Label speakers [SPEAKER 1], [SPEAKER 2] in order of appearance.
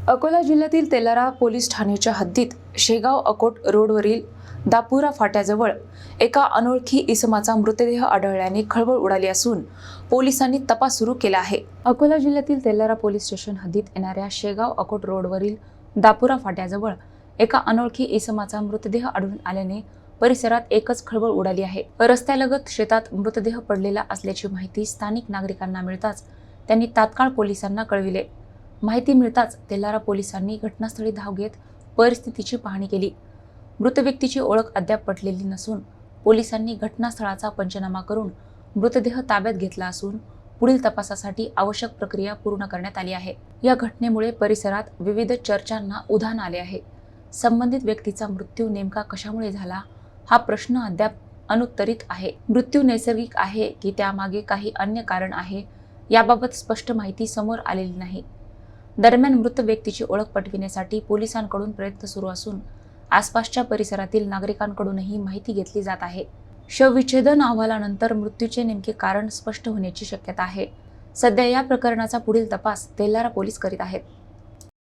[SPEAKER 1] अकोला जिल्ह्यातील तेलारा पोलीस ठाण्याच्या हद्दीत शेगाव अकोट रोडवरील दापुरा फाट्याजवळ एका अनोळखी इसमाचा मृतदेह आढळल्याने खळबळ उडाली असून पोलिसांनी तपास सुरू केला आहे। अकोला जिल्ह्यातील तेलारा पोलीस स्टेशन हद्दीत येणाऱ्या शेगाव अकोट रोडवरील दापुरा फाट्याजवळ एका अनोळखी इसमाचा मृतदेह आढळून आल्याने परिसरात एकच खळबळ उडाली आहे। रस्त्यालगत शेतात मृतदेह पडलेला असल्याची माहिती स्थानिक नागरिकांना मिळताच त्यांनी तात्काळ पोलिसांना कळविले। माहिती मिळताच तेलारा पोलिसांनी घटनास्थळी धाव घेत परिस्थितीची पाहणी केली। मृत व्यक्तीची ओळख अद्याप पटलेली नसून पोलिसांनी घटनास्थळाचा पंचनामा करून मृतदेह ताब्यात घेतला असून पुढील तपासासाठी आवश्यक प्रक्रिया पूर्ण करण्यात आली आहे। या घटनेमुळे परिसरात विविध चर्चांना उधाण आले आहे। संबंधित व्यक्तीचा मृत्यू नेमका कशामुळे झाला हा प्रश्न अद्याप अनुत्तरित आहे। मृत्यू नैसर्गिक आहे की त्यामागे काही अन्य कारण आहे याबाबत स्पष्ट माहिती समोर आलेली नाही। दरम्यान मृत व्यक्तीची ओळख पटविण्यासाठी पोलिसांकडून प्रयत्न सुरू असून आसपासच्या परिसरातील नागरिकांकडूनही माहिती घेतली जात आहे। शवविच्छेदन अहवालानंतर मृत्यूचे नेमके कारण स्पष्ट होण्याची शक्यता आहे। सध्या या प्रकरणाचा पुढील तपास तेलारा पोलीस करीत आहेत।